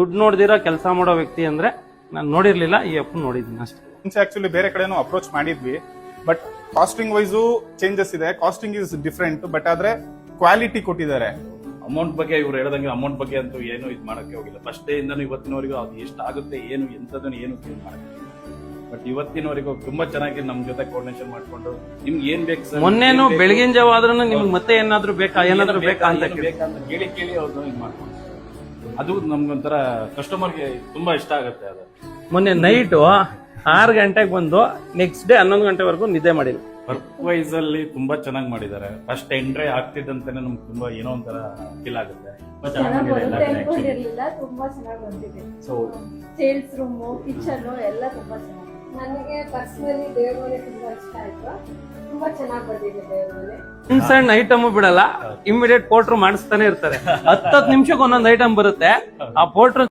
ದುಡ್ಡು ನೋಡ್ದಿರೋ ಕೆಲಸ ಮಾಡೋ ವ್ಯಕ್ತಿ ಅಂದ್ರೆ ನಾನು ನೋಡಿರ್ಲಿಲ್ಲ, ಈ ಅಪ್ಪ ನೋಡಿದ್ದೀನಿ ಅಷ್ಟೇ. ಮುಂಚೆ ಆಕ್ಚುಲಿ ಬೇರೆ ಕಡೆನೂ ಅಪ್ರೋಚ್ ಮಾಡಿದ್ವಿ, ಬಟ್ ಕಾಸ್ಟಿಂಗ್ ವೈಸು ಚೇಂಜಸ್ ಇದೆ. ಕಾಸ್ಟಿಂಗ್ ಇಸ್ ಡಿಫ್ರೆಂಟ್, ಬಟ್ ಆದ್ರೆ ಕ್ವಾಲಿಟಿ ಕೊಟ್ಟಿದ್ದಾರೆ. ಅಮೌಂಟ್ ಬಗ್ಗೆ ಇವ್ರು ಹೇಳ್ದಂಗೆ ಅಮೌಂಟ್ ಬಗ್ಗೆ ಅಂತೂ ಏನು ಇದು ಮಾಡಕ್ಕೆ ಹೋಗಿಲ್ಲ. ಫಸ್ಟ್ ಡೇ ಇಂದನೂ ಇವತ್ತಿನವರೆಗೂ ಅದು ಎಷ್ಟು ಆಗುತ್ತೆ ಏನು ಎಂತದನ್ನು ಏನು ಕೇಳಿ ಮಾಡಕ್ಕೆ, ಬಟ್ ಇವತ್ತಿನವರೆಗೂ ತುಂಬಾ ಚೆನ್ನಾಗಿ ನಮ್ ಜೊತೆ ಕೋರ್ಡಿನೇಷನ್ ಮಾಡ್ಕೊಂಡು ನಿಮ್ಗೆ ಏನ್ ಬೇಕು ಸರ್, ಮೊನ್ನೆನು ಬೆಳಗಿನ ಜಾವ ಆದ್ರೂ ನಿಮ್ಗೆ ಮತ್ತೆ ಏನಾದ್ರು ಬೇಕಾ ಏನಾದ್ರು ಬೇಕಾ ಅಂತ ಕೇಳಿ ಅವ್ರನ್ನ ಇದು ಮಾಡ್ಕೊಂಡು ಅದು ನಮ್ಗೊಂಥರ ಕಸ್ಟಮರ್ಗೆ ತುಂಬಾ ಇಷ್ಟ ಆಗುತ್ತೆ. ಅದು ಮೊನ್ನೆ ನೈಟು 6 ಗಂಟೆಗೆ ಬಂದು ನೆಕ್ಸ್ಟ್ ಡೇ 11 ಗಂಟೆವರೆಗೂ ನಿದ್ದೆ ಮಾಡಿಲ್ಲ. ವರ್ಕ್ ವೈಸ್ ಅಲ್ಲಿ ತುಂಬಾ ಚೆನ್ನಾಗಿ ಮಾಡಿದ್ದಾರೆ. ಫಸ್ಟ್ ಎಂಟ್ರಿ ಆಗ್ತಿದ್ದಂತೆನೆ ನಮ್ಗೆ ತುಂಬಾ ಏನೋ ಒಂಥರ ಫೀಲ್ ಆಗುತ್ತೆ. ತುಂಬಾ ಚೆನ್ನಾಗಿ ಮಾಡಿದ್ದಾರೆ ಅನ್ಕೊಂಡಿರ್ಲಿಲ್ಲ, ತುಂಬಾ ಚೆನ್ನಾಗಿ ಬಂದಿದೆ. ಸೊ ಸೇಲ್ಸ್ ರೂಮು, ಕಿಚನ್ ಎಲ್ಲ ತುಂಬಾ ಚೆನ್ನಾಗಿ. ನನಗೆ ಪರ್ಸನಲಿ ದೇವ್ರ ಮನೆ ತುಂಬಾ ಇಷ್ಟ ಆಯ್ತು. ತುಂಬಾ ಚೆನ್ನಾಗಿ ಬಂದಿದೆ ದೇವ್ರ ಮನೆ. ಸಣ್ಣ ಐಟಮ್ ಬಿಡಲ್ಲ, ಇಮಿಡಿಯೇಟ್ ಪೋಟ್ರು ಮಾಡಿಸ್ತಾನೆ ಇರ್ತಾರೆ. 10 ನಿಮಿಷಕ್ಕೆ ಒಂದೊಂದು ಐಟಮ್ ಬರುತ್ತೆ. ಆ ಪೋಟ್ರು